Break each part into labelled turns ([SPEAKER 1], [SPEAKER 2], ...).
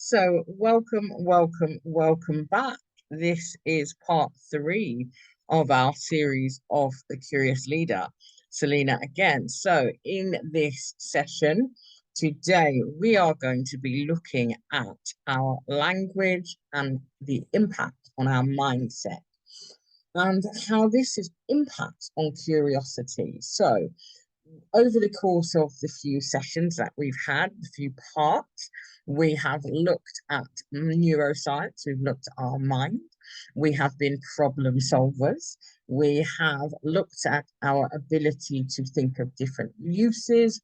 [SPEAKER 1] So, welcome back. This is part three of our series of The Curious Leader, Selena again. So, in this session today, we are going to be looking at our language and the impact on our mindset and how this is impact on curiosity. So, over the course of the few sessions that we've had, the few parts, we have looked at neuroscience, we've looked at our mind, we have been problem solvers, we have looked at our ability to think of different uses,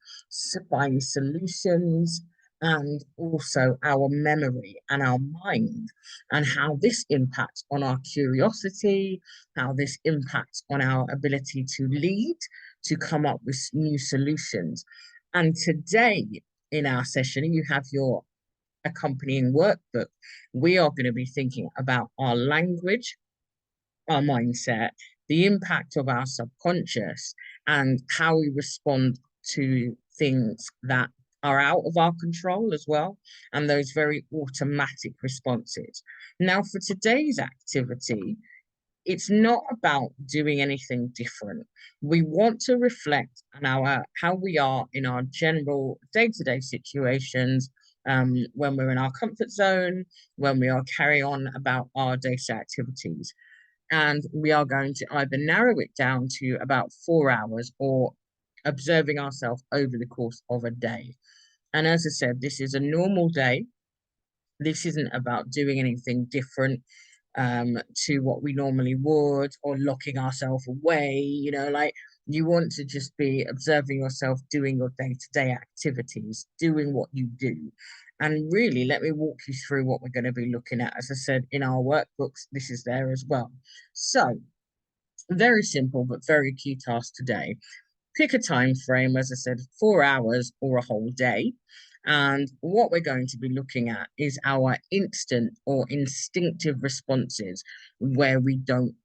[SPEAKER 1] find solutions, and also our memory and our mind, and how this impacts on our curiosity, how this impacts on our ability to lead, to come up with new solutions. And today in our session, you have your accompanying workbook. We are going to be thinking about our language, our mindset, the impact of our subconscious, and how we respond to things that are out of our control as well, and those very automatic responses. Now, for today's activity, it's not about doing anything different. We want to reflect on our how we are in our general day-to-day situations, when we're in our comfort zone, when we are carrying on about our day-to-day activities. And we are going to either narrow it down to about 4 hours or observing ourselves over the course of a day. And as I said, this is a normal day. This isn't about doing anything different to what we normally would, or locking ourselves away. Like, you want to just be observing yourself doing your day-to-day activities, doing what you do. And really, let me walk you through what we're going to be looking at. As I said, in our workbooks, this is there as well. So, very simple, but very key task today. Pick a time frame, as I said, 4 hours or a whole day. And what we're going to be looking at is our instant or instinctive responses where we don't,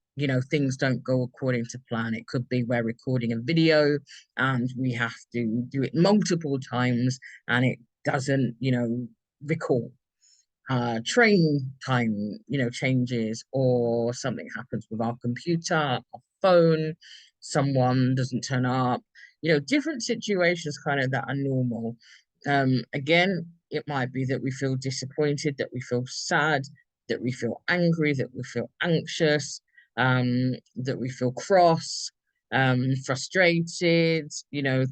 [SPEAKER 1] things don't go according to plan. It could be we're recording a video and we have to do it multiple times and it doesn't, record. Train time, changes, or something happens with our computer, our phone, someone doesn't turn up, different situations kind of that are normal. Again, it might be that we feel disappointed, that we feel sad, that we feel angry, that we feel anxious, that we feel cross, frustrated,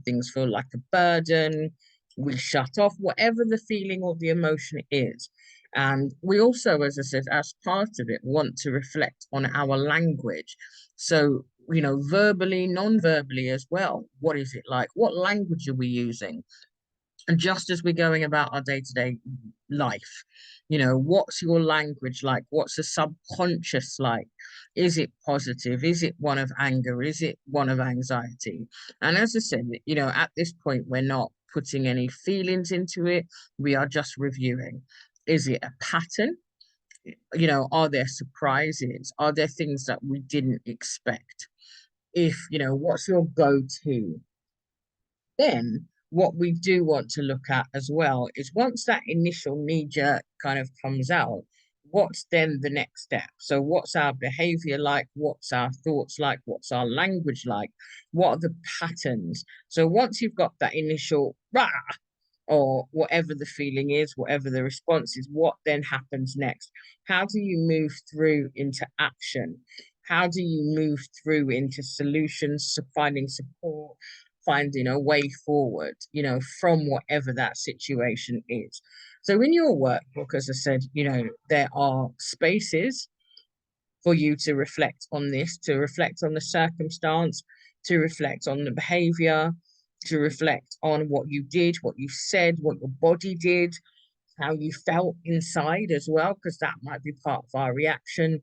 [SPEAKER 1] things feel like a burden. We shut off, whatever the feeling or the emotion is. And we also, as I said, as part of it, want to reflect on our language. So, verbally, non-verbally as well. What is it like? What language are we using? And just as we're going about our day-to-day life, what's your language like? What's the subconscious like? Is it positive? Is it one of anger? Is it one of anxiety? And as I said, at this point, we're not putting any feelings into it. We are just reviewing. Is it a pattern? Are there surprises? Are there things that we didn't expect? If, what's your go-to? Then what we do want to look at as well is, once that initial knee jerk kind of comes out, what's then the next step? So what's our behavior like? What's our thoughts like? What's our language like? What are the patterns? So once you've got that initial rah, or whatever the feeling is, whatever the response is, what then happens next? How do you move through into action? How do you move through into solutions, finding support, finding a way forward, from whatever that situation is? So in your workbook, as I said, there are spaces for you to reflect on this, to reflect on the circumstance, to reflect on the behavior, to reflect on what you did, what you said, what your body did, how you felt inside as well, because that might be part of our reaction.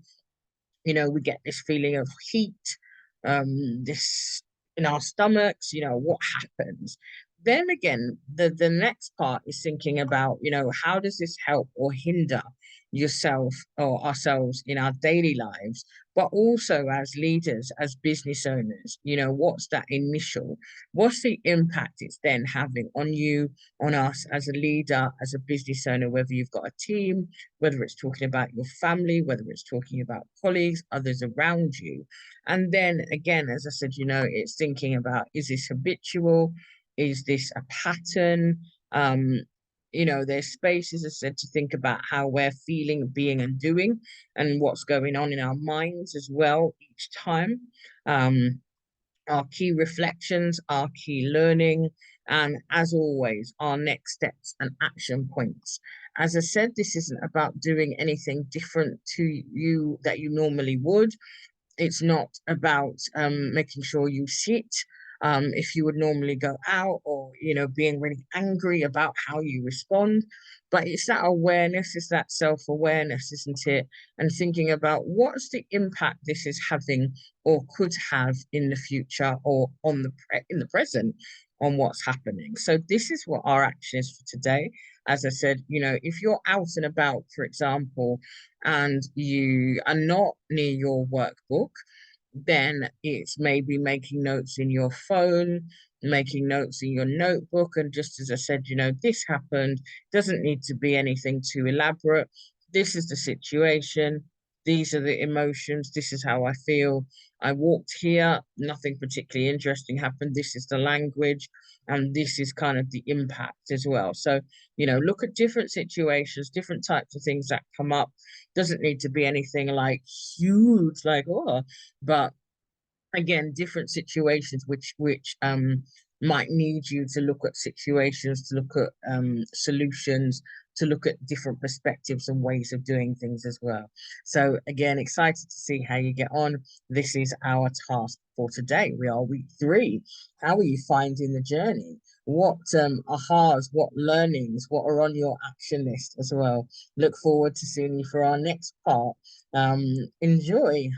[SPEAKER 1] We get this feeling of heat, this in our stomachs, what happens? Then again, the next part is thinking about, how does this help or hinder? yourself or ourselves in our daily lives, but also as leaders, as business owners, what's that initial, what's the impact it's then having on you, on us as a leader, as a business owner, whether you've got a team, whether it's talking about your family, whether it's talking about colleagues, others around you. And then again, as I said, it's thinking about, is this habitual? Is this a pattern? There's spaces, as I said, to think about how we're feeling, being, and doing, and what's going on in our minds as well each time. Um, our key reflections, our key learning, and as always, our next steps and action points. As I said, this isn't about doing anything different to you that you normally would. It's not about making sure you sit if you would normally go out, or being really angry about how you respond. But it's that awareness, it's that self-awareness, isn't it? And thinking about what's the impact this is having or could have in the future, or on in the present, on what's happening. So this is what our action is for today. As I said, if you're out and about, for example, and you are not near your workbook, then it's maybe making notes in your phone, making notes in your notebook. And just as I said, this happened, doesn't need to be anything too elaborate. This is the situation. These are the emotions. This is how I feel. I walked here, nothing particularly interesting happened. This is the language, and this is kind of the impact as well. So, look at different situations, different types of things that come up. Doesn't need to be anything like huge, like, oh, but again, different situations which might need you to look at situations, to look at solutions, to look at different perspectives and ways of doing things as well. So again, excited to see how you get on. This is our task for today. We are week 3. How are you finding the journey? What ahas, what learnings, what are on your action list as well? Look forward to seeing you for our next part. Enjoy.